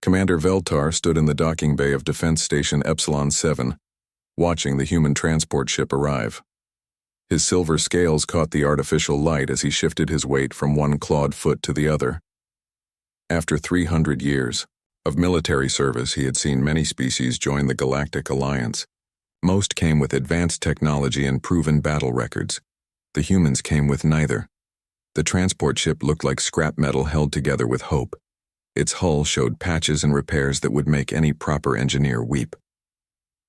Commander Veltar stood in the docking bay of Defense Station Epsilon 7, watching the human transport ship arrive. His silver scales caught the artificial light as he shifted his weight from one clawed foot to the other. After 300 years of military service, he had seen many species join the Galactic Alliance. Most came with advanced technology and proven battle records. The humans came with neither. The transport ship looked like scrap metal held together with hope. Its hull showed patches and repairs that would make any proper engineer weep.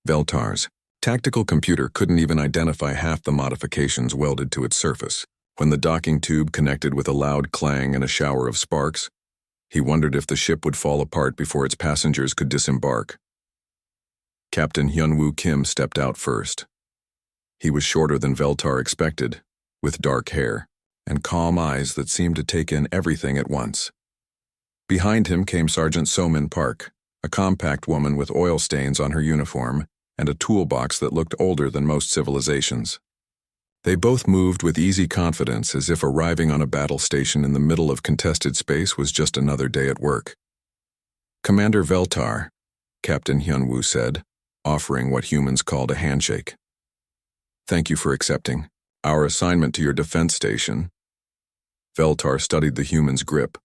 Veltar's tactical computer couldn't even identify half the modifications welded to its surface. When the docking tube connected with a loud clang and a shower of sparks, he wondered if the ship would fall apart before its passengers could disembark. Captain Hyunwoo Kim stepped out first. He was shorter than Veltar expected, with dark hair and calm eyes that seemed to take in everything at once. Behind him came Sergeant Somin Park, a compact woman with oil stains on her uniform and a toolbox that looked older than most civilizations. They both moved with easy confidence, as if arriving on a battle station in the middle of contested space was just another day at work. "Commander Veltar," Captain Hyunwoo said, offering what humans called a handshake. "Thank you for accepting our assignment to your defense station." Veltar studied the human's grip,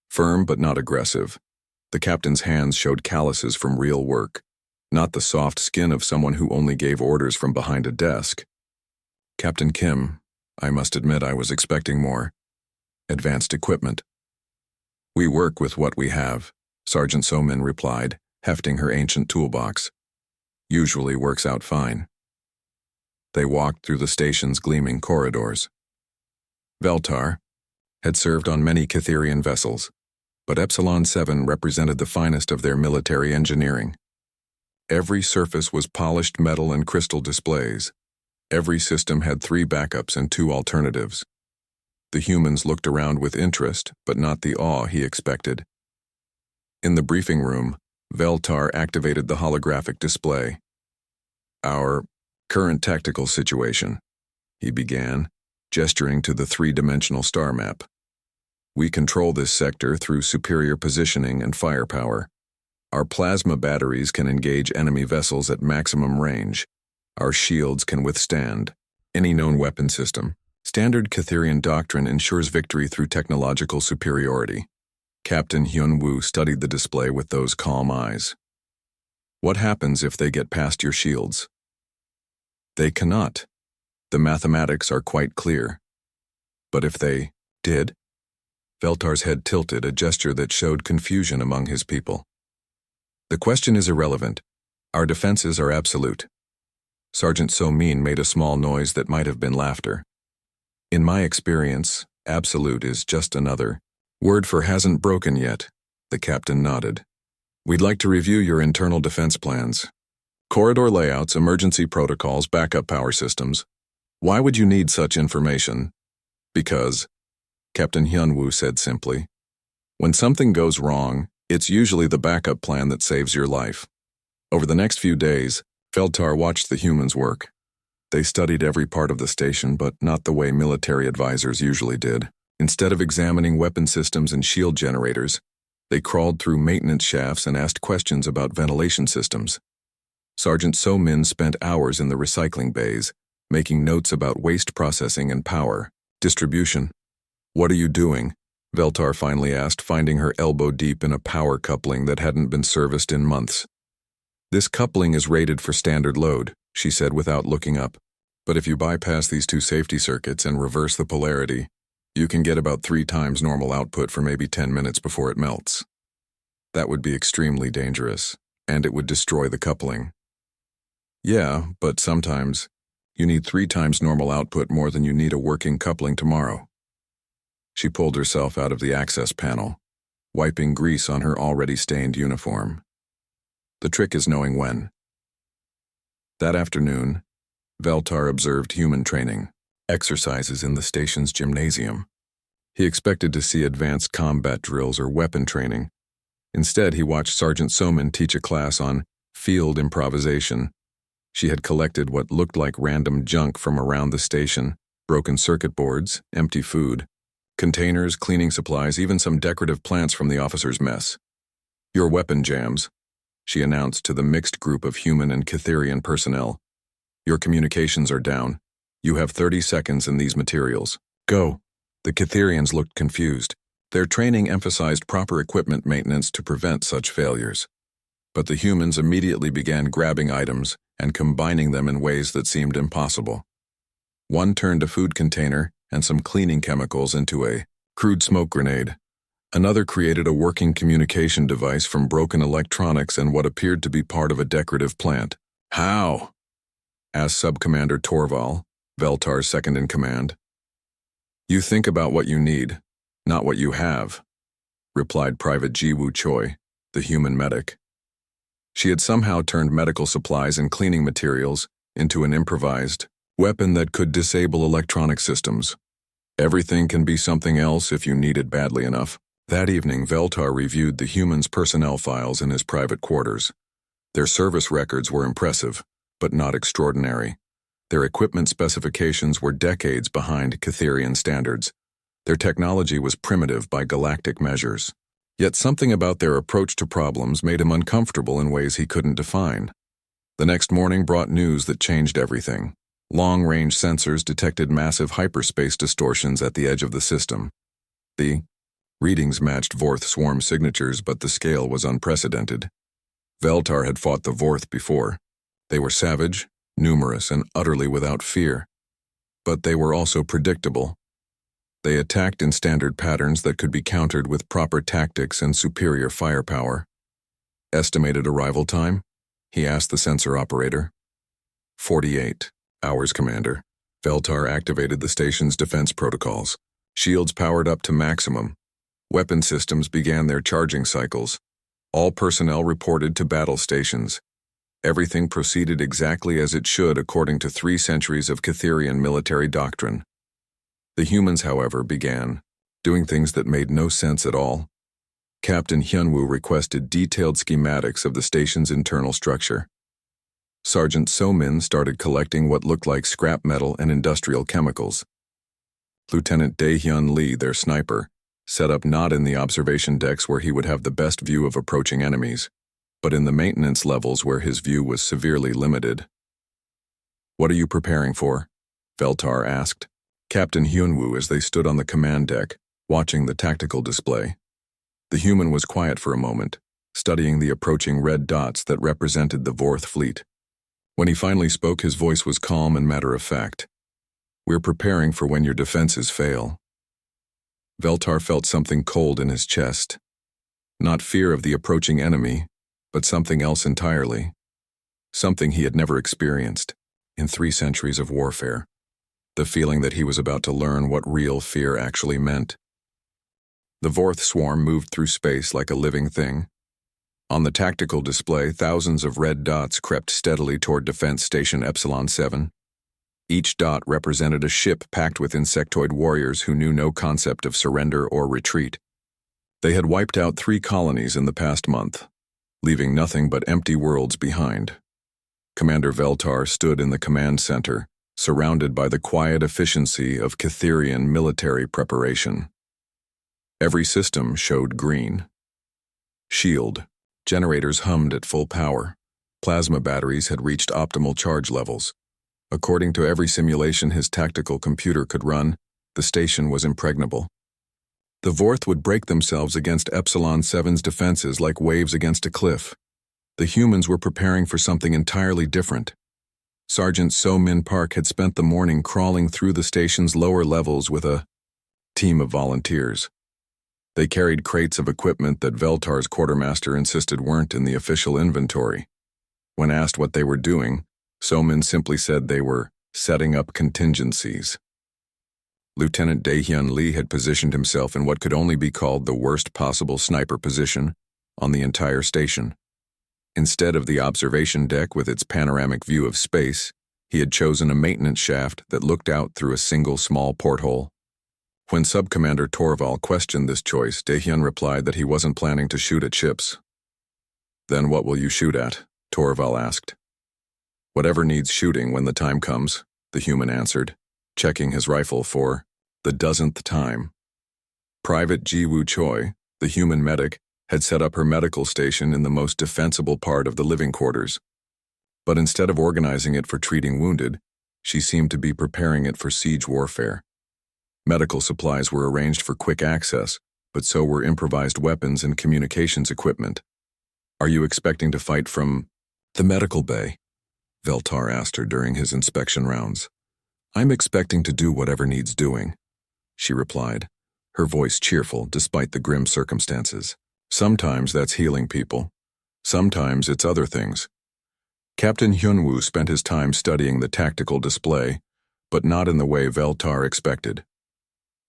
firm but not aggressive. The captain's hands showed calluses from real work, not the soft skin of someone who only gave orders from behind a desk. "Captain Kim, I must admit I was expecting more advanced equipment." "We work with what we have," Sergeant Somin replied, hefting her ancient toolbox. "Usually works out fine." They walked through the station's gleaming corridors. Veltar had served on many Catherian vessels, but Epsilon 7 represented the finest of their military engineering. Every surface was polished metal and crystal displays. Every system had 3 backups and 2 alternatives. The humans looked around with interest, but not the awe he expected. In the briefing room, Veltar activated the holographic display. "Our current tactical situation," he began, gesturing to the 3-dimensional star map. "We control this sector through superior positioning and firepower. Our plasma batteries can engage enemy vessels at maximum range. Our shields can withstand any known weapon system. Standard Catherian doctrine ensures victory through technological superiority." Captain Hyunwoo studied the display with those calm eyes. "What happens if they get past your shields?" "They cannot. The mathematics are quite clear." "But if they did?" Veltar's head tilted, a gesture that showed confusion among his people. "The question is irrelevant. Our defenses are absolute." Sergeant Somin made a small noise that might have been laughter. "In my experience, absolute is just another word for hasn't broken yet." The captain nodded. "We'd like to review your internal defense plans. Corridor layouts, emergency protocols, backup power systems. Why would you need such information?" "Because," Captain Hyunwoo said simply, "when something goes wrong, it's usually the backup plan that saves your life." Over the next few days, Veltar watched the humans work. They studied every part of the station, but not the way military advisors usually did. Instead of examining weapon systems and shield generators, they crawled through maintenance shafts and asked questions about ventilation systems. Sergeant Somin spent hours in the recycling bays, making notes about waste processing and power distribution. "What are you doing?" Veltar finally asked, finding her elbow deep in a power coupling that hadn't been serviced in months. "This coupling is rated for standard load," she said without looking up. "But if you bypass these 2 safety circuits and reverse the polarity, you can get about 3 times normal output for maybe 10 minutes before it melts. That would be extremely dangerous, and it would destroy the coupling." "Yeah, but sometimes you need 3 times normal output more than you need a working coupling tomorrow." She pulled herself out of the access panel, wiping grease on her already stained uniform. "The trick is knowing when." That afternoon, Veltar observed human training exercises in the station's gymnasium. He expected to see advanced combat drills or weapon training. Instead, he watched Sergeant Somin teach a class on field improvisation. She had collected what looked like random junk from around the station: broken circuit boards, empty food, containers, cleaning supplies, even some decorative plants from the officers' mess. "Your weapon jams," she announced to the mixed group of human and Cytherian personnel. "Your communications are down. You have 30 seconds in these materials. Go." The Cytherians looked confused. Their training emphasized proper equipment maintenance to prevent such failures. But the humans immediately began grabbing items and combining them in ways that seemed impossible. One turned a food container and some cleaning chemicals into a crude smoke grenade. Another created a working communication device from broken electronics and what appeared to be part of a decorative plant. "How?" asked Subcommander Torval, Veltar's second-in-command. "You think about what you need, not what you have," replied Private Jiwoo Choi, the human medic. She had somehow turned medical supplies and cleaning materials into an improvised weapon that could disable electronic systems. Everything can be something else if you need it badly enough. That evening, Veltar reviewed the humans' personnel files in his private quarters. Their service records were impressive, but not extraordinary. Their equipment specifications were decades behind Cytherian standards. Their technology was primitive by galactic measures. Yet something about their approach to problems made him uncomfortable in ways he couldn't define. The next morning brought news that changed everything. Long-range sensors detected massive hyperspace distortions at the edge of the system. The readings matched Vorth swarm signatures, but the scale was unprecedented. Veltar had fought the Vorth before. They were savage, numerous, and utterly without fear. But they were also predictable. They attacked in standard patterns that could be countered with proper tactics and superior firepower. "Estimated arrival time?" he asked the sensor operator. 48 hours, Commander." Veltar activated the station's defense protocols. Shields powered up to maximum. Weapon systems began their charging cycles. All personnel reported to battle stations. Everything proceeded exactly as it should according to 3 centuries of Cytherian military doctrine. The humans, however, began doing things that made no sense at all. Captain Hyunwoo requested detailed schematics of the station's internal structure. Sergeant So-min started collecting what looked like scrap metal and industrial chemicals. Lieutenant Dae-hyun Lee, their sniper, set up not in the observation decks where he would have the best view of approaching enemies, but in the maintenance levels where his view was severely limited. "What are you preparing for?" Veltar asked Captain Hyunwoo as they stood on the command deck, watching the tactical display. The human was quiet for a moment, studying the approaching red dots that represented the Vorth fleet. When he finally spoke, his voice was calm and matter-of-fact. "We're preparing for when your defenses fail." Veltar felt something cold in his chest. Not fear of the approaching enemy, but something else entirely. Something he had never experienced in 3 centuries of warfare. The feeling that he was about to learn what real fear actually meant. The Vorth swarm moved through space like a living thing. On the tactical display, thousands of red dots crept steadily toward Defense Station Epsilon 7. Each dot represented a ship packed with insectoid warriors who knew no concept of surrender or retreat. They had wiped out 3 colonies in the past month, leaving nothing but empty worlds behind. Commander Veltar stood in the command center, surrounded by the quiet efficiency of Cytherian military preparation. Every system showed green. Shield generators hummed at full power. Plasma batteries had reached optimal charge levels. According to every simulation his tactical computer could run, the station was impregnable. The Vorth would break themselves against Epsilon 7's defenses like waves against a cliff. The humans were preparing for something entirely different. Sergeant So-min Park had spent the morning crawling through the station's lower levels with a team of volunteers. They carried crates of equipment that Veltar's quartermaster insisted weren't in the official inventory. When asked what they were doing, So-min simply said they were setting up contingencies. Lieutenant Dae-hyun Lee had positioned himself in what could only be called the worst possible sniper position on the entire station. Instead of the observation deck with its panoramic view of space, he had chosen a maintenance shaft that looked out through a single small porthole. When Subcommander Torval questioned this choice, Dae-hyun replied that he wasn't planning to shoot at ships. "Then what will you shoot at?" Torval asked. "Whatever needs shooting when the time comes," the human answered, checking his rifle for the dozenth time. Private Jiwoo Choi, the human medic, had set up her medical station in the most defensible part of the living quarters. But instead of organizing it for treating wounded, she seemed to be preparing it for siege warfare. Medical supplies were arranged for quick access, but so were improvised weapons and communications equipment. "Are you expecting to fight from the medical bay?" Veltar asked her during his inspection rounds. "I'm expecting to do whatever needs doing," she replied, her voice cheerful despite the grim circumstances. "Sometimes that's healing people. Sometimes it's other things." Captain Hyunwoo spent his time studying the tactical display, but not in the way Veltar expected.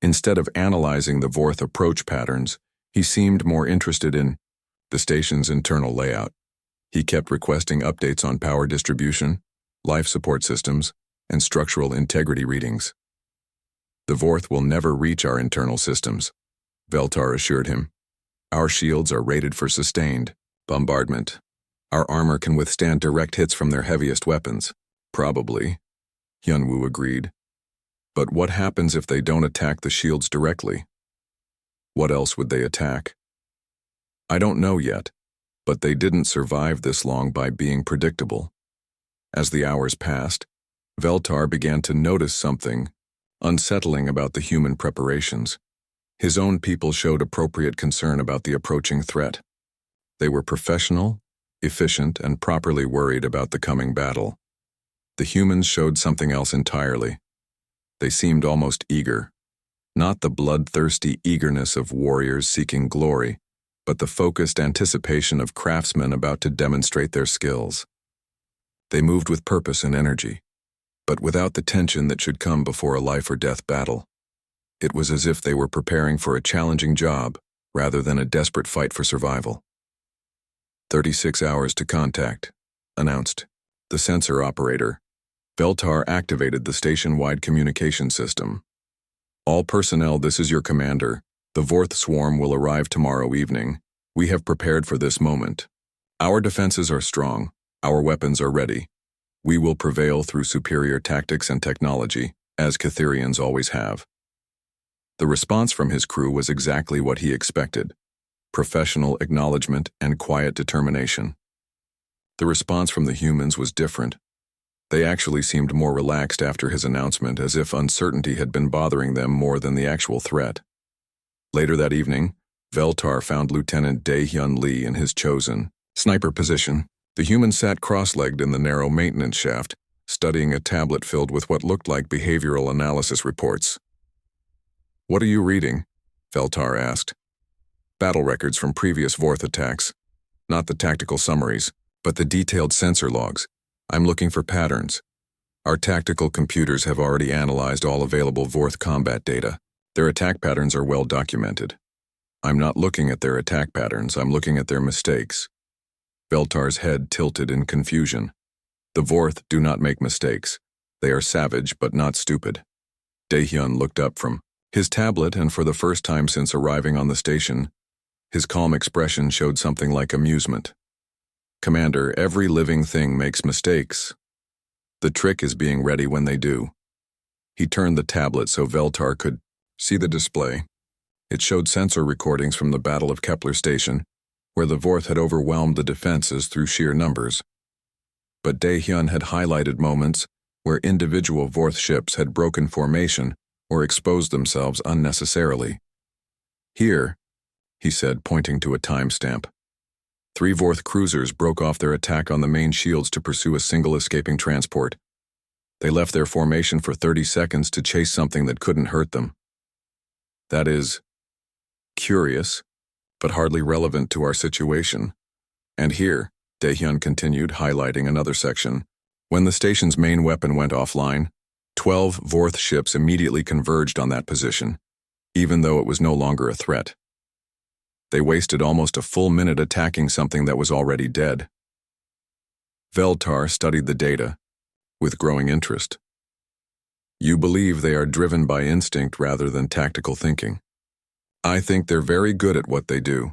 Instead of analyzing the Vorth approach patterns, he seemed more interested in the station's internal layout. He kept requesting updates on power distribution, life support systems, and structural integrity readings. "The Vorth will never reach our internal systems," Veltar assured him. "Our shields are rated for sustained bombardment. Our armor can withstand direct hits from their heaviest weapons." "Probably," Hyunwoo agreed. "But what happens if they don't attack the shields directly? What else would they attack?" "I don't know yet, but they didn't survive this long by being predictable." As the hours passed, Veltar began to notice something unsettling about the human preparations. His own people showed appropriate concern about the approaching threat. They were professional, efficient, and properly worried about the coming battle. The humans showed something else entirely. They seemed almost eager. Not the bloodthirsty eagerness of warriors seeking glory, but the focused anticipation of craftsmen about to demonstrate their skills. They moved with purpose and energy, but without the tension that should come before a life-or-death battle. It was as if they were preparing for a challenging job rather than a desperate fight for survival. 36 hours to contact," announced the sensor operator. Veltar activated the station-wide communication system. "All personnel, this is your commander. The Vorth swarm will arrive tomorrow evening. We have prepared for this moment. Our defenses are strong. Our weapons are ready. We will prevail through superior tactics and technology, as Catherians always have." The response from his crew was exactly what he expected: professional acknowledgement and quiet determination. The response from the humans was different. They actually seemed more relaxed after his announcement, as if uncertainty had been bothering them more than the actual threat. Later that evening, Veltar found Lieutenant Dae-hyun Lee in his chosen sniper position. The human sat cross-legged in the narrow maintenance shaft, studying a tablet filled with what looked like behavioral analysis reports. "What are you reading?" Veltar asked. "Battle records from previous Vorth attacks. Not the tactical summaries, but the detailed sensor logs. I'm looking for patterns. Our tactical computers have already analyzed all available Vorth combat data. Their attack patterns are well documented. I'm not looking at their attack patterns, I'm looking at their mistakes." Veltar's head tilted in confusion. The Vorth do not make mistakes. They are savage but not stupid. Dae-hyun looked up from his tablet, and for the first time since arriving on the station, his calm expression showed something like amusement. "Commander, every living thing makes mistakes. The trick is being ready when they do." He turned the tablet so Veltar could see the display. It showed sensor recordings from the Battle of Kepler Station, where the Vorth had overwhelmed the defenses through sheer numbers. But Dae-hyun had highlighted moments where individual Vorth ships had broken formation or exposed themselves unnecessarily. "Here," he said, pointing to a timestamp. 3 Vorth cruisers broke off their attack on the main shields to pursue a single escaping transport. They left their formation for 30 seconds to chase something that couldn't hurt them. That is curious, but hardly relevant to our situation. And here, Dae-hyun continued, highlighting another section, when the station's main weapon went offline, 12 Vorth ships immediately converged on that position, even though it was no longer a threat. They wasted almost a full minute attacking something that was already dead. Veltar studied the data with growing interest. "You believe they are driven by instinct rather than tactical thinking. I think they're very good at what they do,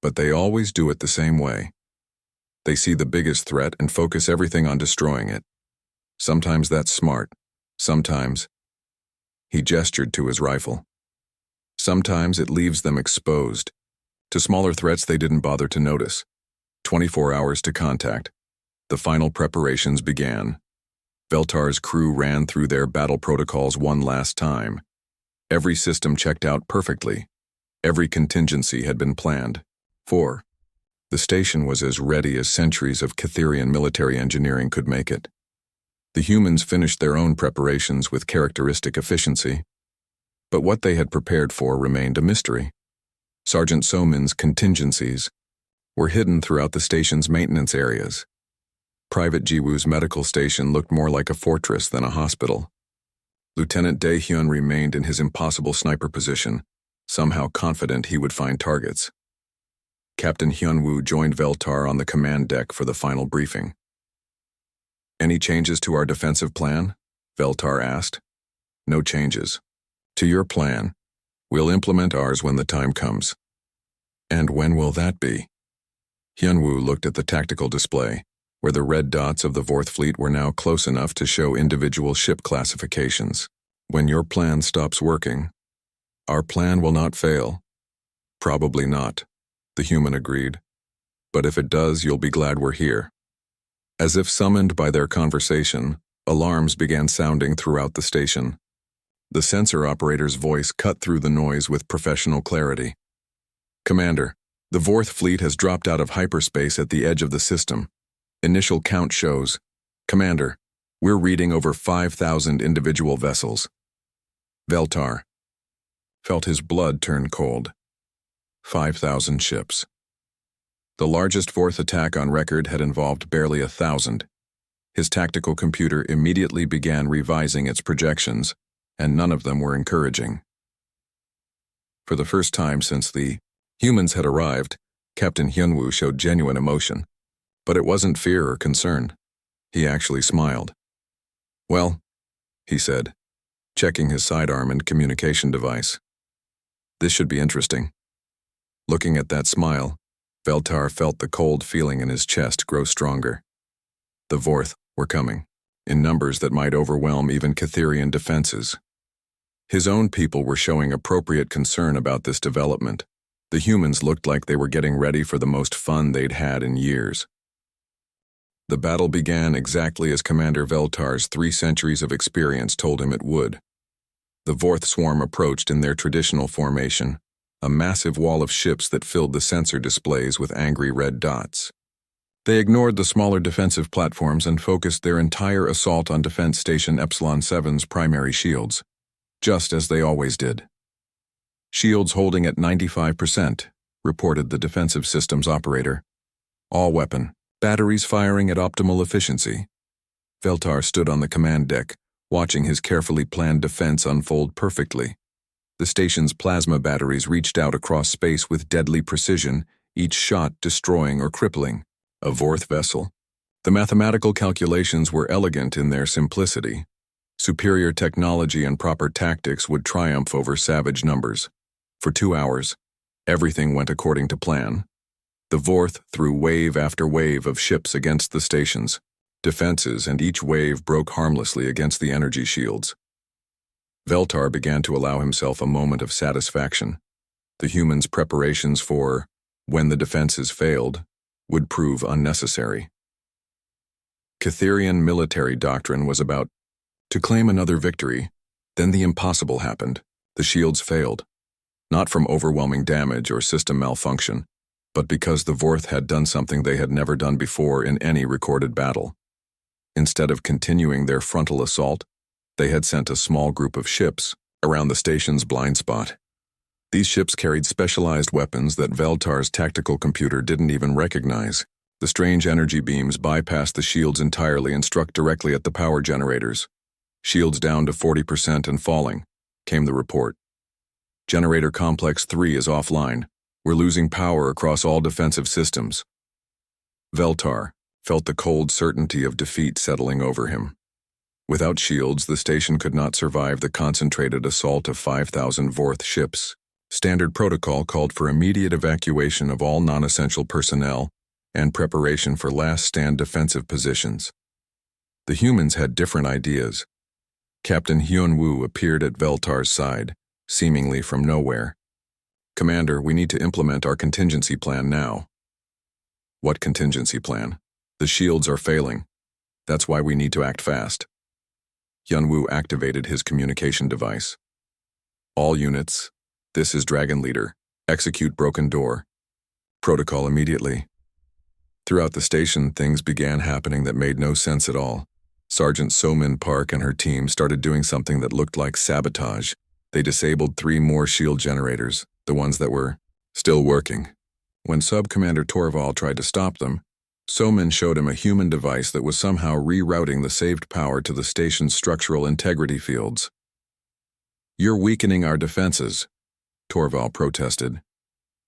but they always do it the same way. They see the biggest threat and focus everything on destroying it. Sometimes that's smart. Sometimes," he gestured to his rifle, "sometimes it leaves them exposed, To smaller threats they didn't bother to notice. 24 hours to contact. The final preparations began. Veltar's crew ran through their battle protocols one last time. Every system checked out perfectly. Every contingency had been planned. 4. The station was as ready as centuries of Catherian military engineering could make it. The humans finished their own preparations with characteristic efficiency. But what they had prepared for remained a mystery. Sergeant Somin's contingencies were hidden throughout the station's maintenance areas. Private Jiwoo's medical station looked more like a fortress than a hospital. Lieutenant Dae-hyun remained in his impossible sniper position, somehow confident he would find targets. Captain Hyun-woo joined Veltar on the command deck for the final briefing. "Any changes to our defensive plan?" Veltar asked. "No changes. To your plan. We'll implement ours when the time comes." "And when will that be?" Hyun-woo looked at the tactical display, where the red dots of the Vorth fleet were now close enough to show individual ship classifications. "When your plan stops working." "Our plan will not fail." "Probably not," the human agreed. "But if it does, you'll be glad we're here." As if summoned by their conversation, alarms began sounding throughout the station. The sensor operator's voice cut through the noise with professional clarity. "Commander, the Vorth fleet has dropped out of hyperspace at the edge of the system. Initial count shows. Commander, we're reading over 5,000 individual vessels." Veltar felt his blood turn cold. 5,000 ships. The largest Vorth attack on record had involved barely 1,000. His tactical computer immediately began revising its projections, and none of them were encouraging. For the first time since the humans had arrived, Captain Hyun-woo showed genuine emotion. But it wasn't fear or concern. He actually smiled. "Well," he said, checking his sidearm and communication device. "This should be interesting." Looking at that smile, Veltar felt the cold feeling in his chest grow stronger. The Vorth were coming, in numbers that might overwhelm even Catherian defenses. His own people were showing appropriate concern about this development. The humans looked like they were getting ready for the most fun they'd had in years. The battle began exactly as Commander Veltar's 3 centuries of experience told him it would. The Vorth swarm approached in their traditional formation, a massive wall of ships that filled the sensor displays with angry red dots. They ignored the smaller defensive platforms and focused their entire assault on Defense Station Epsilon 7's primary shields, just as they always did. "Shields holding at 95%, reported the defensive systems operator. "All weapon. Batteries firing at optimal efficiency." Veltar stood on the command deck, watching his carefully planned defense unfold perfectly. The station's plasma batteries reached out across space with deadly precision, each shot destroying or crippling a Vorth vessel. The mathematical calculations were elegant in their simplicity. Superior technology and proper tactics would triumph over savage numbers. For 2 hours, everything went according to plan. The Vorth threw wave after wave of ships against the station's defenses, and each wave broke harmlessly against the energy shields. Veltar began to allow himself a moment of satisfaction. The humans' preparations for, when the defenses failed, would prove unnecessary. Catherian military doctrine was about to claim another victory. Then the impossible happened. The shields failed. Not from overwhelming damage or system malfunction, but because the Vorth had done something they had never done before in any recorded battle. Instead of continuing their frontal assault, they had sent a small group of ships around the station's blind spot. These ships carried specialized weapons that Veltar's tactical computer didn't even recognize. The strange energy beams bypassed the shields entirely and struck directly at the power generators. "Shields down to 40% and falling," came the report. "Generator Complex 3 is offline. We're losing power across all defensive systems." Veltar felt the cold certainty of defeat settling over him. Without shields, the station could not survive the concentrated assault of 5,000 Vorth ships. Standard protocol called for immediate evacuation of all non-essential personnel and preparation for last-stand defensive positions. The humans had different ideas. Captain Hyun-woo appeared at Veltar's side, seemingly from nowhere. Commander, we need to implement our contingency plan now. What contingency plan? The shields are failing. That's why we need to act fast. Hyunwoo activated his communication device. All units, this is Dragon Leader. Execute broken door. Protocol immediately. Throughout the station, things began happening that made no sense at all. Sergeant So-min Park and her team started doing something that looked like sabotage. They disabled 3 more shield generators, the ones that were still working. When Sub-Commander Torval tried to stop them, So-min showed him a human device that was somehow rerouting the saved power to the station's structural integrity fields. "You're weakening our defenses," Torval protested.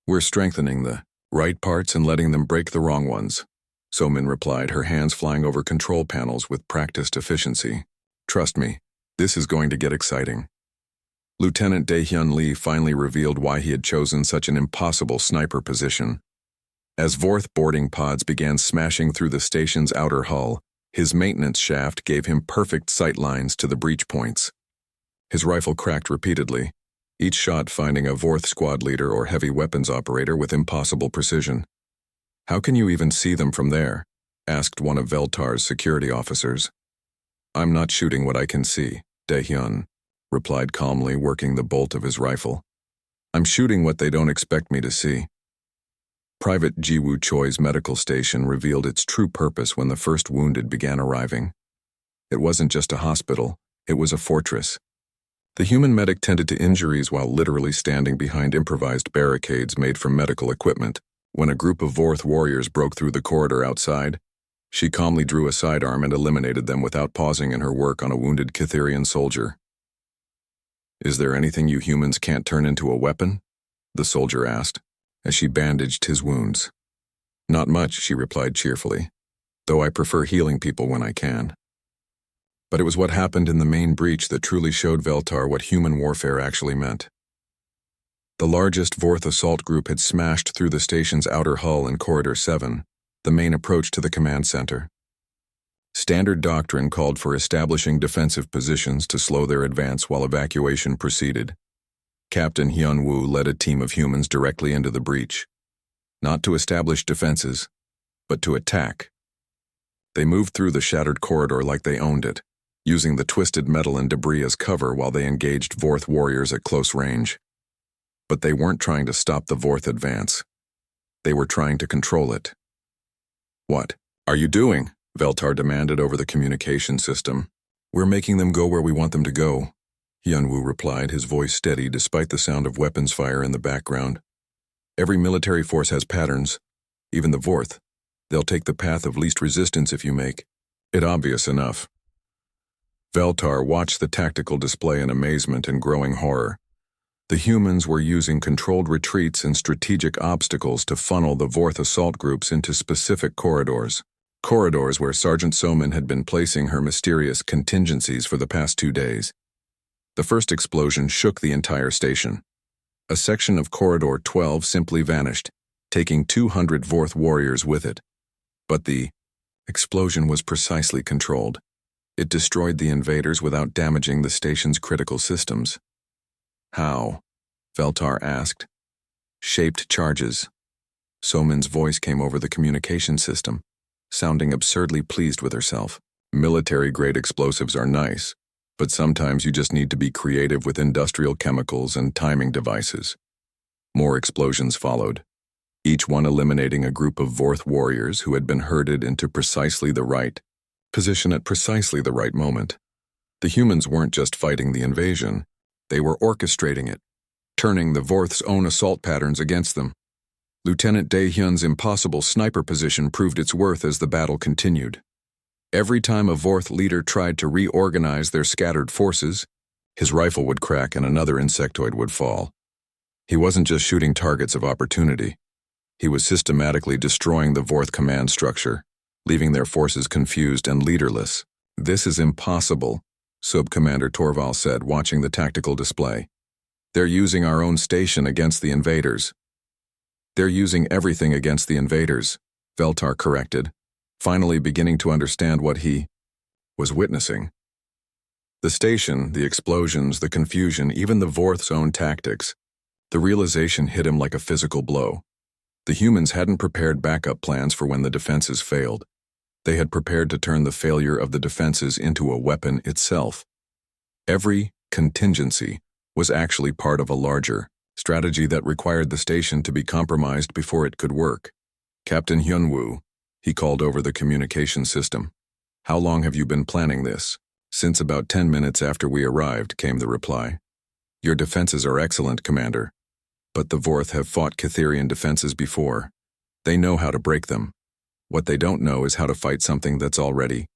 "We're strengthening the right parts and letting them break the wrong ones," So-min replied, her hands flying over control panels with practiced efficiency. "Trust me, this is going to get exciting." Lieutenant Dae-hyun Lee finally revealed why he had chosen such an impossible sniper position. As Vorth boarding pods began smashing through the station's outer hull, his maintenance shaft gave him perfect sight lines to the breach points. His rifle cracked repeatedly, each shot finding a Vorth squad leader or heavy weapons operator with impossible precision. "How can you even see them from there?" asked one of Veltar's security officers. "I'm not shooting what I can see," Dae-hyun replied calmly, working the bolt of his rifle. "I'm shooting what they don't expect me to see." Private Jiwoo Choi's medical station revealed its true purpose when the first wounded began arriving. It wasn't just a hospital, it was a fortress. The human medic tended to injuries while literally standing behind improvised barricades made from medical equipment. When a group of Vorth warriors broke through the corridor outside, she calmly drew a sidearm and eliminated them without pausing in her work on a wounded Kitherian soldier. "Is there anything you humans can't turn into a weapon?" the soldier asked, as she bandaged his wounds. "Not much," she replied cheerfully, "though I prefer healing people when I can." But it was what happened in the main breach that truly showed Veltar what human warfare actually meant. The largest Vorth assault group had smashed through the station's outer hull in Corridor 7, the main approach to the command center. Standard doctrine called for establishing defensive positions to slow their advance while evacuation proceeded. Captain Hyunwoo led a team of humans directly into the breach, not to establish defenses, but to attack. They moved through the shattered corridor like they owned it, using the twisted metal and debris as cover while they engaged Vorth warriors at close range. But they weren't trying to stop the Vorth advance. They were trying to control it. "What are you doing?" Veltar demanded over the communication system. "We're making them go where we want them to go," Hyunwoo replied, his voice steady despite the sound of weapons fire in the background. "Every military force has patterns, even the Vorth. They'll take the path of least resistance if you make it obvious enough." Veltar watched the tactical display in amazement and growing horror. The humans were using controlled retreats and strategic obstacles to funnel the Vorth assault groups into specific corridors. Corridors where Sergeant So-min had been placing her mysterious contingencies for the past 2 days. The first explosion shook the entire station. A section of Corridor 12 simply vanished, taking 200 Vorth warriors with it. But the explosion was precisely controlled. It destroyed the invaders without damaging the station's critical systems. "How?" Veltar asked. "Shaped charges." So-min's voice came over the communication system, sounding absurdly pleased with herself. "Military-grade explosives are nice, but sometimes you just need to be creative with industrial chemicals and timing devices." More explosions followed, each one eliminating a group of Vorth warriors who had been herded into precisely the right position at precisely the right moment. The humans weren't just fighting the invasion, they were orchestrating it, turning the Vorth's own assault patterns against them. Lieutenant Dae-hyun's impossible sniper position proved its worth as the battle continued. Every time a Vorth leader tried to reorganize their scattered forces, his rifle would crack and another insectoid would fall. He wasn't just shooting targets of opportunity. He was systematically destroying the Vorth command structure, leaving their forces confused and leaderless. "This is impossible," Sub-Commander Torval said, watching the tactical display. "They're using our own station against the invaders." "They're using everything against the invaders," Veltar corrected, finally beginning to understand what he was witnessing. The station, the explosions, the confusion, even the Vorth's own tactics. The realization hit him like a physical blow. The humans hadn't prepared backup plans for when the defenses failed. They had prepared to turn the failure of the defenses into a weapon itself. Every contingency was actually part of a larger strategy that required the station to be compromised before it could work. Captain Hyunwoo, he called over the communication system. How long have you been planning this? Since about 10 minutes after we arrived, came the reply. Your defenses are excellent, Commander. But the Vorth have fought Catherian defenses before. They know how to break them. What they don't know is how to fight something that's already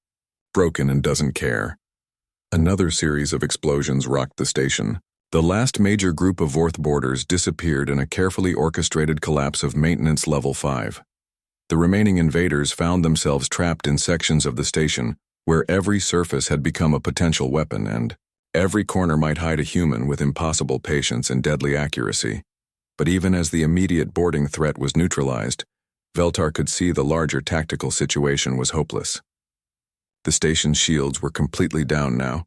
broken and doesn't care. Another series of explosions rocked the station. The last major group of Vorth boarders disappeared in a carefully orchestrated collapse of Maintenance Level 5. The remaining invaders found themselves trapped in sections of the station where every surface had become a potential weapon and every corner might hide a human with impossible patience and deadly accuracy. But even as the immediate boarding threat was neutralized, Veltar could see the larger tactical situation was hopeless. The station's shields were completely down now.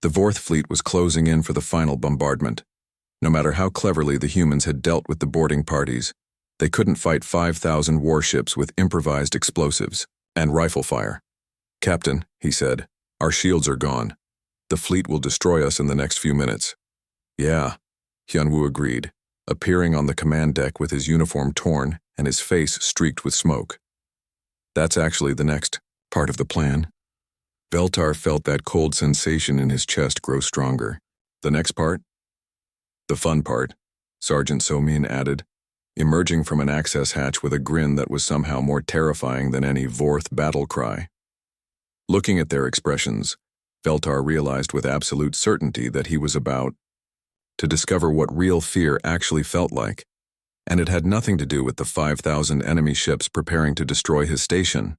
The Vorth fleet was closing in for the final bombardment. No matter how cleverly the humans had dealt with the boarding parties, they couldn't fight 5,000 warships with improvised explosives and rifle fire. Captain, he said, our shields are gone. The fleet will destroy us in the next few minutes. Yeah, Hyunwoo agreed, appearing on the command deck with his uniform torn and his face streaked with smoke. That's actually the next part of the plan. Veltar felt that cold sensation in his chest grow stronger. The next part? The fun part, Sergeant So-min added, emerging from an access hatch with a grin that was somehow more terrifying than any Vorth battle cry. Looking at their expressions, Veltar realized with absolute certainty that he was about to discover what real fear actually felt like, and it had nothing to do with the 5,000 enemy ships preparing to destroy his station.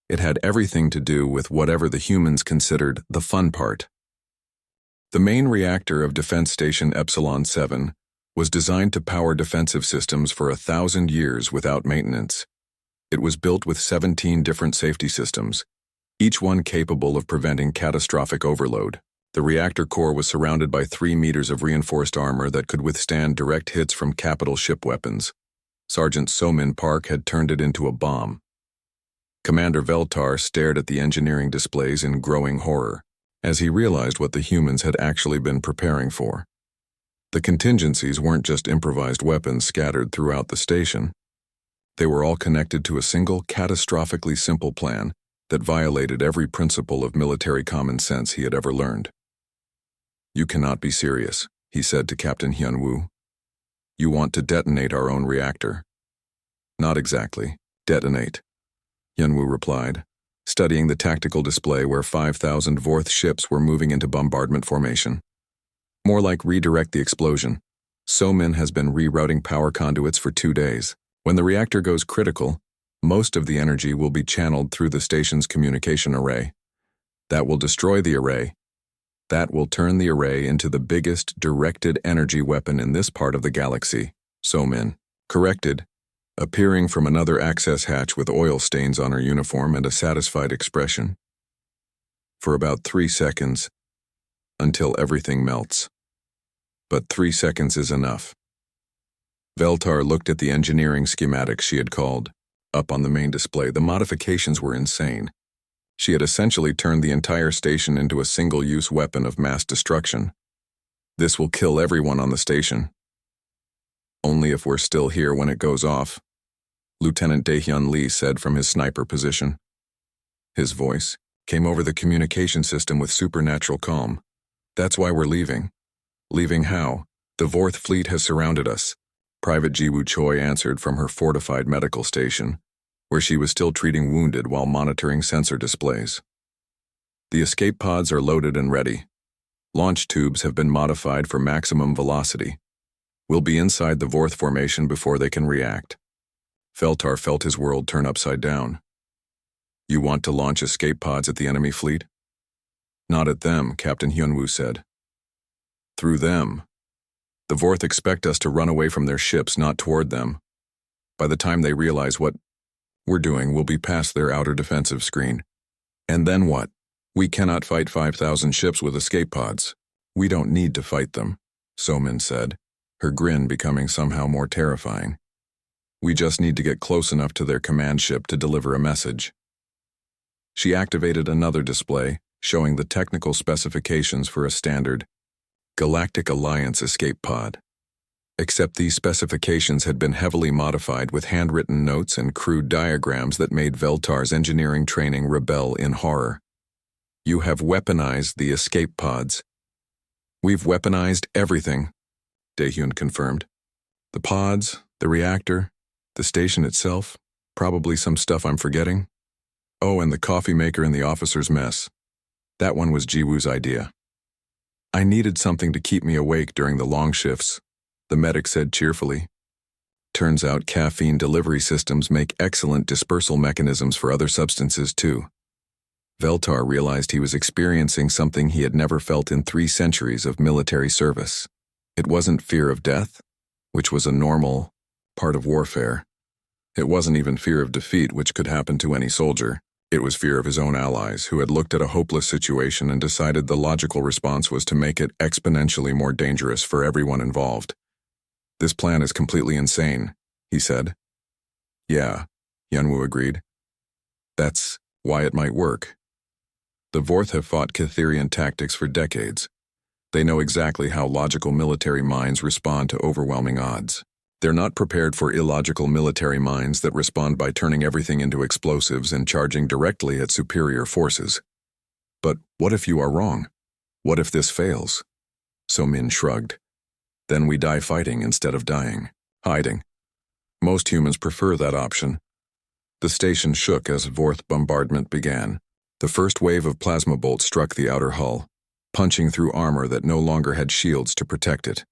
It had everything to do with whatever the humans considered the fun part. The main reactor of Defense Station Epsilon 7 was designed to power defensive systems for 1,000 years without maintenance. It was built with 17 different safety systems, each one capable of preventing catastrophic overload. The reactor core was surrounded by 3 meters of reinforced armor that could withstand direct hits from capital ship weapons. Sergeant So-min Park had turned it into a bomb. Commander Veltar stared at the engineering displays in growing horror, as he realized what the humans had actually been preparing for. The contingencies weren't just improvised weapons scattered throughout the station. They were all connected to a single, catastrophically simple plan that violated every principle of military common sense he had ever learned. You cannot be serious, he said to Captain Hyunwoo. You want to detonate our own reactor. Not exactly. Detonate, Hyunwoo replied, studying the tactical display where 5,000 Vorth ships were moving into bombardment formation. More like redirect the explosion. So-min has been rerouting power conduits for 2 days. When the reactor goes critical, most of the energy will be channeled through the station's communication array. That will destroy the array. That will turn the array into the biggest directed energy weapon in this part of the galaxy, So-min corrected, appearing from another access hatch with oil stains on her uniform and a satisfied expression. For about 3 seconds, until everything melts. But 3 seconds is enough. Veltar looked at the engineering schematics she had called. Up on the main display, the modifications were insane. She had essentially turned the entire station into a single-use weapon of mass destruction. This will kill everyone on the station. Only if we're still here when it goes off, Lieutenant Daehyun Lee said from his sniper position. His voice came over the communication system with supernatural calm. That's why we're leaving. Leaving how? The Vorth fleet has surrounded us. Private Jiwoo Choi answered from her fortified medical station, where she was still treating wounded while monitoring sensor displays. The escape pods are loaded and ready. Launch tubes have been modified for maximum velocity. We'll be inside the Vorth formation before they can react. Veltar felt his world turn upside down. You want to launch escape pods at the enemy fleet? Not at them, Captain Hyunwoo said. Through them. The Vorth expect us to run away from their ships, not toward them. By the time they realize what we're doing, we'll be past their outer defensive screen. And then what? We cannot fight 5,000 ships with escape pods. We don't need to fight them, So-min said, her grin becoming somehow more terrifying. We just need to get close enough to their command ship to deliver a message. She activated another display, showing the technical specifications for a standard Galactic Alliance escape pod. Except these specifications had been heavily modified with handwritten notes and crude diagrams that made Veltar's engineering training rebel in horror. You have weaponized the escape pods. We've weaponized everything, Daehyun confirmed. The pods, the reactor, the station itself, probably some stuff I'm forgetting. Oh, and the coffee maker in the officer's mess. That one was Jiwoo's idea. I needed something to keep me awake during the long shifts, the medic said cheerfully. Turns out caffeine delivery systems make excellent dispersal mechanisms for other substances too. Veltar realized he was experiencing something he had never felt in 3 centuries of military service. It wasn't fear of death, which was a normal part of warfare. It wasn't even fear of defeat, which could happen to any soldier. It was fear of his own allies, who had looked at a hopeless situation and decided the logical response was to make it exponentially more dangerous for everyone involved. This plan is completely insane, he said. Yeah, Hyunwoo agreed. That's why it might work. The Vorth have fought Catherian tactics for decades. They know exactly how logical military minds respond to overwhelming odds. They're not prepared for illogical military minds that respond by turning everything into explosives and charging directly at superior forces. But what if you are wrong? What if this fails? So-min shrugged. Then we die fighting instead of dying, hiding. Most humans prefer that option. The station shook as Vorth bombardment began. The first wave of plasma bolts struck the outer hull, punching through armor that no longer had shields to protect it.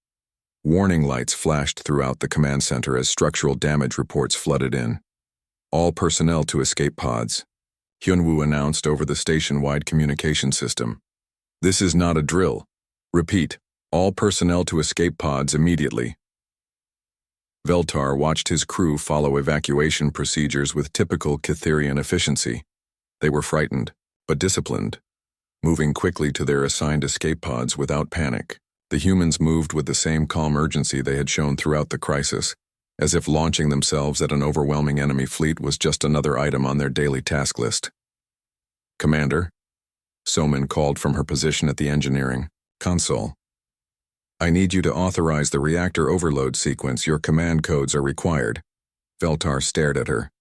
Warning lights flashed throughout the command center as structural damage reports flooded in. All personnel to escape pods, Hyunwoo announced over the station-wide communication system. This is not a drill. Repeat, all personnel to escape pods immediately. Veltar watched his crew follow evacuation procedures with typical Catherian efficiency. They were frightened, but disciplined, moving quickly to their assigned escape pods without panic. The humans moved with the same calm urgency they had shown throughout the crisis, as if launching themselves at an overwhelming enemy fleet was just another item on their daily task list. Commander, So-min called from her position at the engineering console. I need you to authorize the reactor overload sequence. Your command codes are required. Veltar stared at her.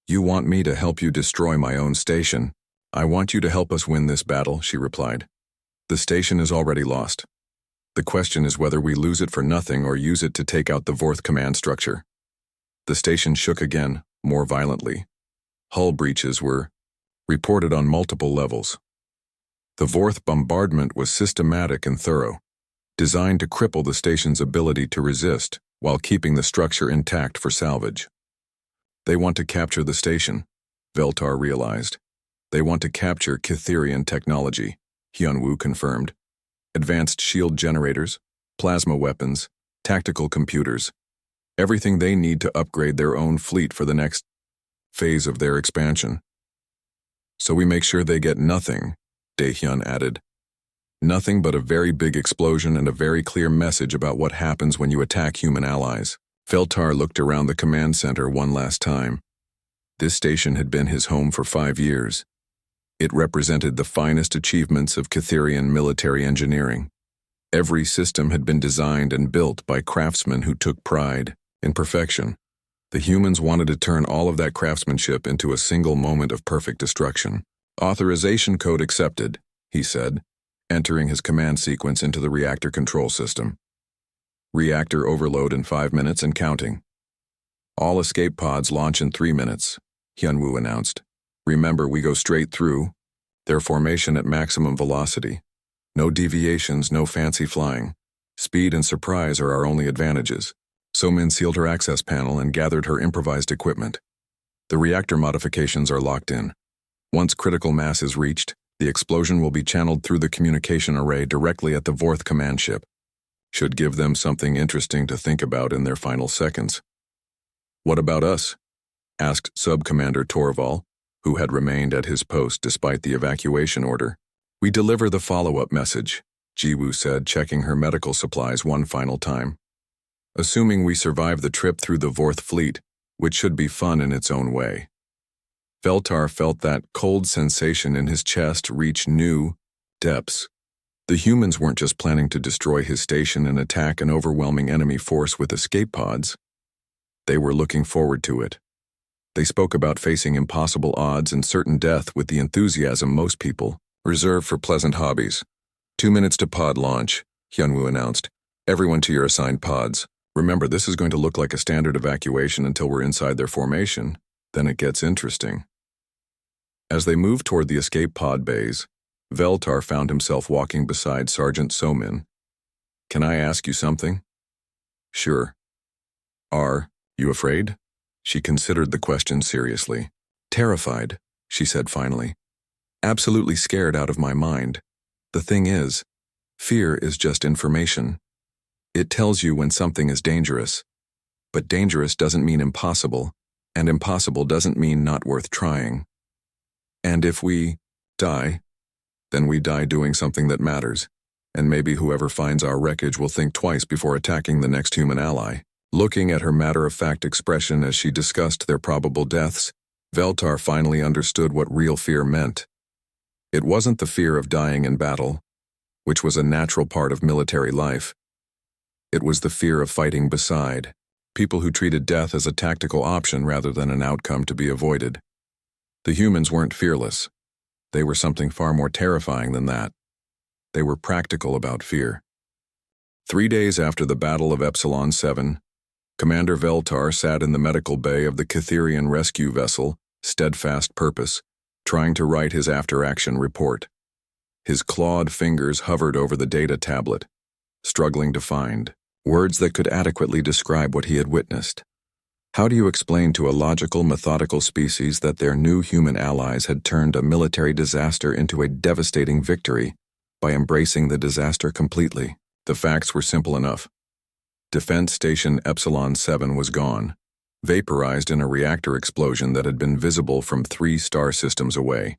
You want me to help you destroy my own station? I want you to help us win this battle, she replied. The station is already lost. The question is whether we lose it for nothing or use it to take out the Vorth command structure. The station shook again, more violently. Hull breaches were reported on multiple levels. The Vorth bombardment was systematic and thorough, designed to cripple the station's ability to resist while keeping the structure intact for salvage. They want to capture the station, Veltar realized. They want to capture Catherian technology, Hyunwoo confirmed. Advanced shield generators, plasma weapons, tactical computers, everything they need to upgrade their own fleet for the next phase of their expansion. So we make sure they get nothing, Daehyun added. Nothing but a very big explosion and a very clear message about what happens when you attack human allies. Veltar looked around the command center one last time. This station had been his home for 5 years. It represented the finest achievements of Catherian military engineering. Every system had been designed and built by craftsmen who took pride in perfection. The humans wanted to turn all of that craftsmanship into a single moment of perfect destruction. Authorization code accepted, he said, entering his command sequence into the reactor control system. Reactor overload in 5 minutes and counting. All escape pods launch in 3 minutes, Hyunwoo announced. Remember, we go straight through. Their formation at maximum velocity. No deviations, no fancy flying. Speed and surprise are our only advantages. So-min sealed her access panel and gathered her improvised equipment. The reactor modifications are locked in. Once critical mass is reached, the explosion will be channeled through the communication array directly at the Vorth command ship. Should give them something interesting to think about in their final seconds. What about us? Asked Sub-Commander Torval, who had remained at his post despite the evacuation order. We deliver the follow-up message, Jiwoo said, checking her medical supplies one final time. assuming we survive the trip through the Vorth fleet, which should be fun in its own way. Veltar felt that cold sensation in his chest reach new depths. The humans weren't just planning to destroy his station and attack an overwhelming enemy force with escape pods. They were looking forward to it. They spoke about facing impossible odds and certain death with the enthusiasm most people reserve for pleasant hobbies. 2 minutes to pod launch, Hyunwoo announced. Everyone to your assigned pods. Remember, this is going to look like a standard evacuation until we're inside their formation. Then it gets interesting. As they moved toward the escape pod bays, Veltar found himself walking beside Sergeant Somin. Can I ask you something? Sure. Are you afraid? She considered the question seriously. Terrified, she said finally. Absolutely scared out of my mind. The thing is, fear is just information. It tells you when something is dangerous. But dangerous doesn't mean impossible, and impossible doesn't mean not worth trying. And if we die, then we die doing something that matters, and maybe whoever finds our wreckage will think twice before attacking the next human ally. Looking at her matter-of-fact expression as she discussed their probable deaths, Veltar finally understood what real fear meant. It wasn't the fear of dying in battle, which was a natural part of military life. It was the fear of fighting beside people who treated death as a tactical option rather than an outcome to be avoided. The humans weren't fearless. They were something far more terrifying than that. They were practical about fear. 3 days after the Battle of Epsilon 7, Commander Veltar sat in the medical bay of the Catherian rescue vessel, Steadfast Purpose, trying to write his after-action report. His clawed fingers hovered over the data tablet, struggling to find words that could adequately describe what he had witnessed. How do you explain to a logical, methodical species that their new human allies had turned a military disaster into a devastating victory by embracing the disaster completely? The facts were simple enough. Defense Station Epsilon 7 was gone, vaporized in a reactor explosion that had been visible from 3 star systems away.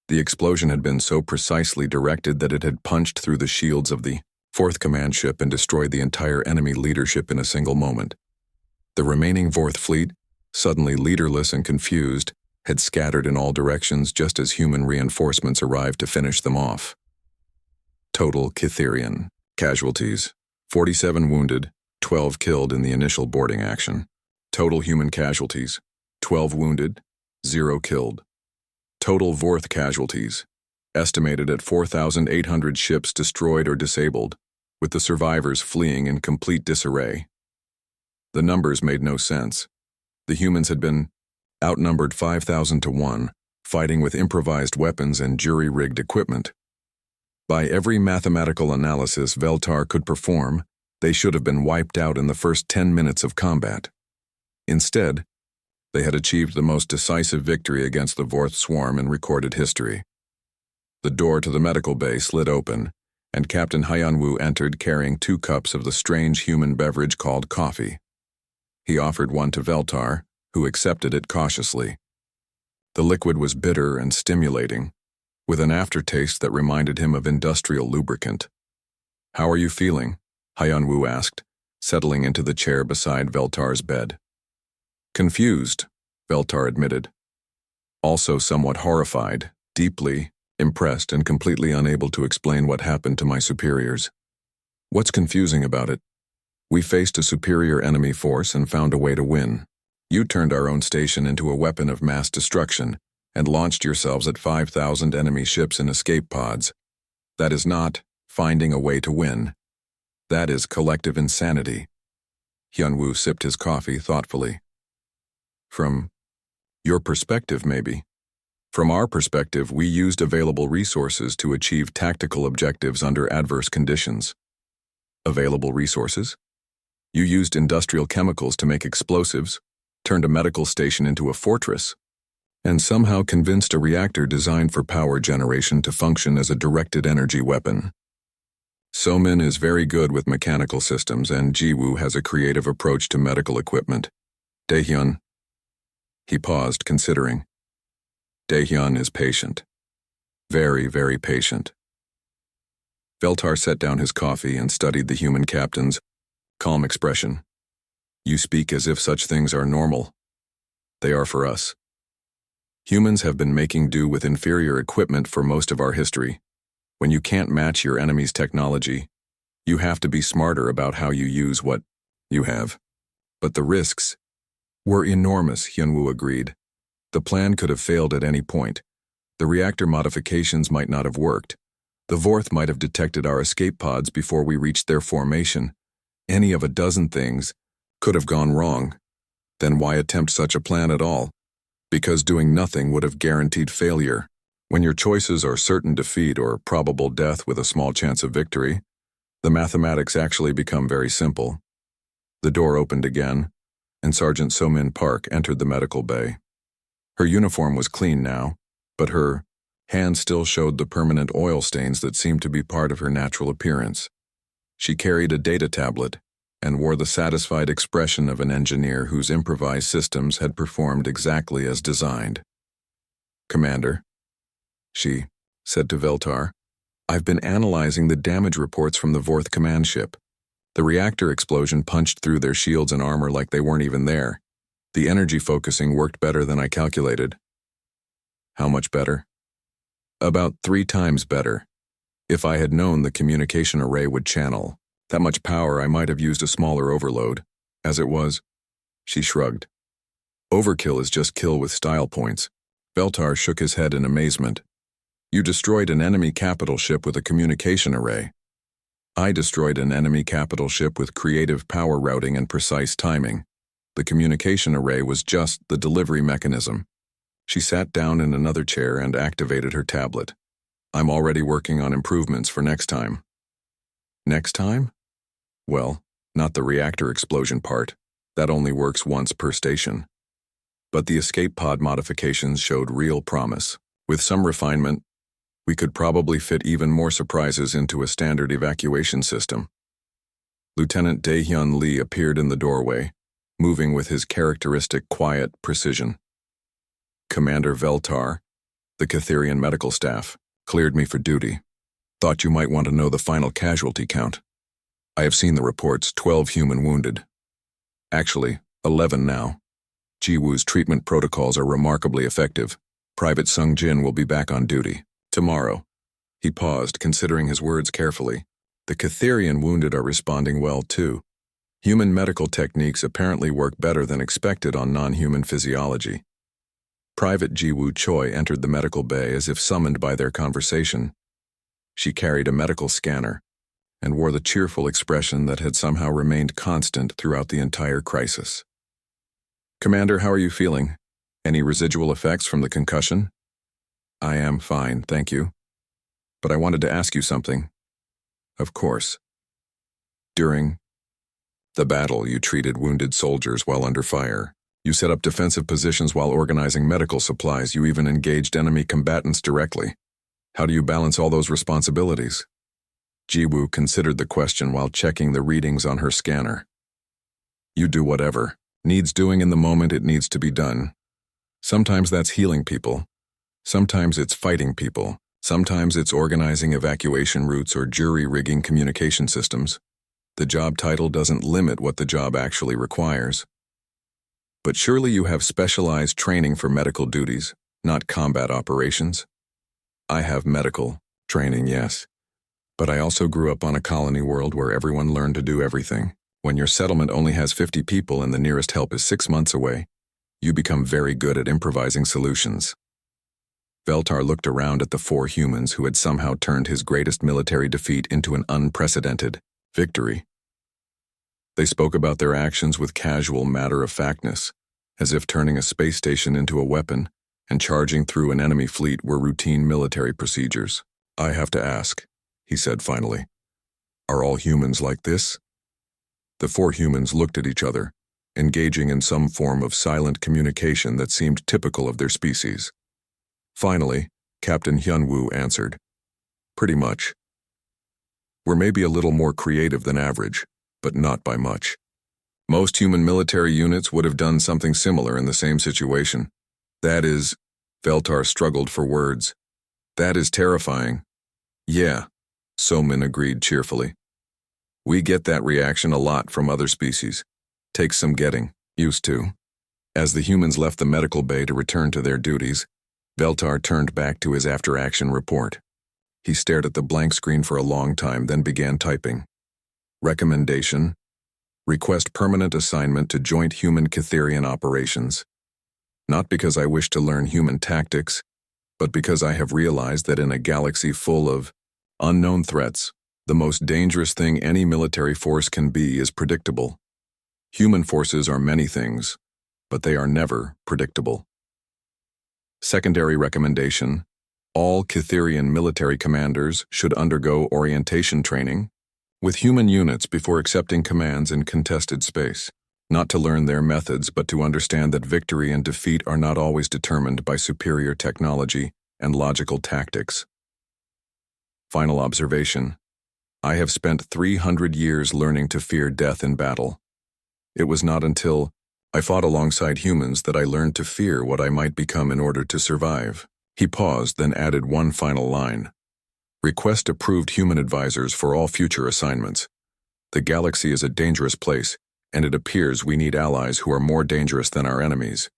The explosion had been so precisely directed that it had punched through the shields of the 4th Command ship and destroyed the entire enemy leadership in a single moment. The remaining Vorth fleet, suddenly leaderless and confused, had scattered in all directions just as human reinforcements arrived to finish them off. Total Catherian casualties: 47 wounded, 12 killed in the initial boarding action. Total human casualties: 12 wounded, 0 killed. Total Vorth casualties, estimated at 4,800 ships destroyed or disabled, with the survivors fleeing in complete disarray. The numbers made no sense. The humans had been outnumbered 5,000 to 1, fighting with improvised weapons and jury-rigged equipment. By every mathematical analysis Veltar could perform, they should have been wiped out in the first 10 minutes of combat. Instead, they had achieved the most decisive victory against the Vorth swarm in recorded history. The door to the medical bay slid open, and Captain Hyunwoo entered carrying 2 cups of the strange human beverage called coffee. He offered one to Veltar, who accepted it cautiously. The liquid was bitter and stimulating, with an aftertaste that reminded him of industrial lubricant. "How are you feeling?" Hyunwoo asked, settling into the chair beside Veltar's bed. "Confused," Veltar admitted. "Also somewhat horrified, deeply impressed, and completely unable to explain what happened to my superiors." "What's confusing about it? We faced a superior enemy force and found a way to win. You turned our own station into a weapon of mass destruction and launched yourselves at 5,000 enemy ships in escape pods. That is not finding a way to win. That is collective insanity." Hyunwoo sipped his coffee thoughtfully. "From your perspective, maybe. From our perspective, we used available resources to achieve tactical objectives under adverse conditions." "Available resources? You used industrial chemicals to make explosives, turned a medical station into a fortress, and somehow convinced a reactor designed for power generation to function as a directed energy weapon. Somin is very good with mechanical systems, and Jiwoo has a creative approach to medical equipment. Daehyun..." He paused, considering. "Daehyun is patient. Very, very patient." Veltar set down his coffee and studied the human captain's Calm expression. You speak as if such things are normal. They are for us. Humans have been making do with inferior equipment for most of our history. When you can't match your enemy's technology, you have to be smarter about how you use what you have. But the risks were enormous, Hyunwoo agreed. The plan could have failed at any point. The reactor modifications might not have worked. The Vorth might have detected our escape pods before we reached their formation. Any of a dozen things could have gone wrong. Then why attempt such a plan at all? Because doing nothing would have guaranteed failure. When your choices are certain defeat or probable death with a small chance of victory, the mathematics actually become very simple. The door opened again, and Sergeant So-min Park entered the medical bay. Her uniform was clean now, but her hands still showed the permanent oil stains that seemed to be part of her natural appearance. She carried a data tablet and wore the satisfied expression of an engineer whose improvised systems had performed exactly as designed. "Commander," she said to Veltar, "I've been analyzing the damage reports from the Vorth command ship. The reactor explosion punched through their shields and armor like they weren't even there. The energy focusing worked better than I calculated." "How much better?" "About 3 times better. If I had known the communication array would channel that much power, I might have used a smaller overload. As it was," she shrugged. "Overkill is just kill with style points." Veltar shook his head in amazement. "You destroyed an enemy capital ship with a communication array. I destroyed an enemy capital ship with creative power routing and precise timing. The communication array was just the delivery mechanism." She sat down in another chair and activated her tablet. "I'm already working on improvements for next time." "Next time?" "Well, not the reactor explosion part. That only works once per station. But the escape pod modifications showed real promise. With some refinement, we could probably fit even more surprises into a standard evacuation system." Lieutenant Dae-hyun Lee appeared in the doorway, moving with his characteristic quiet precision. "Commander Veltar, the Catherian medical staff, cleared me for duty. Thought you might want to know the final casualty count. I have seen the reports, 12 human wounded. Actually, 11 now. Jiwoo's treatment protocols are remarkably effective. Private Sung Jin will be back on duty tomorrow." He paused, considering his words carefully. "The Catherian wounded are responding well, too. Human medical techniques apparently work better than expected on non-human physiology." Private Jiwoo Choi entered the medical bay as if summoned by their conversation. She carried a medical scanner and wore the cheerful expression that had somehow remained constant throughout the entire crisis. "Commander, how are you feeling? Any residual effects from the concussion?" "I am fine, thank you. But I wanted to ask you something." "Of course." "During the battle, you treated wounded soldiers while under fire. You set up defensive positions while organizing medical supplies. You even engaged enemy combatants directly. How do you balance all those responsibilities?" Jiwoo considered the question while checking the readings on her scanner. "You do whatever needs doing in the moment it needs to be done. Sometimes that's healing people. Sometimes it's fighting people. Sometimes it's organizing evacuation routes or jury-rigging communication systems. The job title doesn't limit what the job actually requires. But surely you have specialized training for medical duties, not combat operations." "I have medical training, yes. But I also grew up on a colony world where everyone learned to do everything. When your settlement only has 50 people and the nearest help is 6 months away, you become very good at improvising solutions." Veltar looked around at the 4 humans who had somehow turned his greatest military defeat into an unprecedented victory. They spoke about their actions with casual matter-of-factness, as if turning a space station into a weapon and charging through an enemy fleet were routine military procedures. "I have to ask," he said finally, "are all humans like this?" The 4 humans looked at each other, engaging in some form of silent communication that seemed typical of their species. Finally, Captain Hyunwoo answered, "Pretty much. We're maybe a little more creative than average, but not by much. Most human military units would have done something similar in the same situation. That is," Veltar struggled for words, "that is terrifying." "Yeah," So-min agreed cheerfully. We get that reaction a lot from other species. Takes some getting used to. As the humans left the medical bay to return to their duties, Veltar turned back to his after-action report. He stared at the blank screen for a long time, then began typing. Recommendation: request permanent assignment to Joint Human Cytherian Operations. Not because I wish to learn human tactics, but because I have realized that in a galaxy full of unknown threats, the most dangerous thing any military force can be is predictable. Human forces are many things, but they are never predictable. Secondary recommendation: all Cytherian military commanders should undergo orientation training with human units before accepting commands in contested space, not to learn their methods but to understand that victory and defeat are not always determined by superior technology and logical tactics. Final observation: I have spent 300 years learning to fear death in battle. It was not until I fought alongside humans that I learned to fear what I might become in order to survive. He paused, then added one final line. Request approved human advisors for all future assignments. The galaxy is a dangerous place, and it appears we need allies who are more dangerous than our enemies.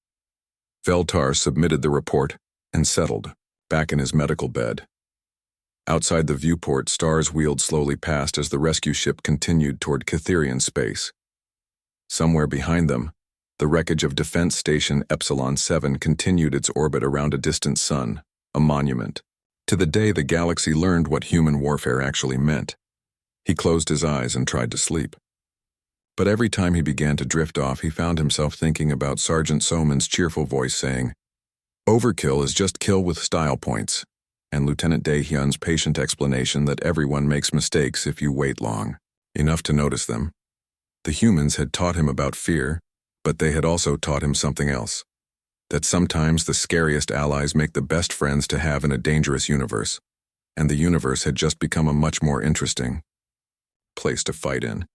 Veltar submitted the report and settled, back in his medical bed. Outside the viewport, stars wheeled slowly past as the rescue ship continued toward Cytherian space. Somewhere behind them, the wreckage of Defense Station Epsilon 7 continued its orbit around a distant sun, a monument to the day the galaxy learned what human warfare actually meant. He closed his eyes and tried to sleep. But every time he began to drift off, he found himself thinking about Sergeant Soman's cheerful voice saying, "Overkill is just kill with style points," and Lieutenant Daehyun's patient explanation that everyone makes mistakes if you wait long enough to notice them. The humans had taught him about fear, but they had also taught him something else. That sometimes the scariest allies make the best friends to have in a dangerous universe, and the universe had just become a much more interesting place to fight in.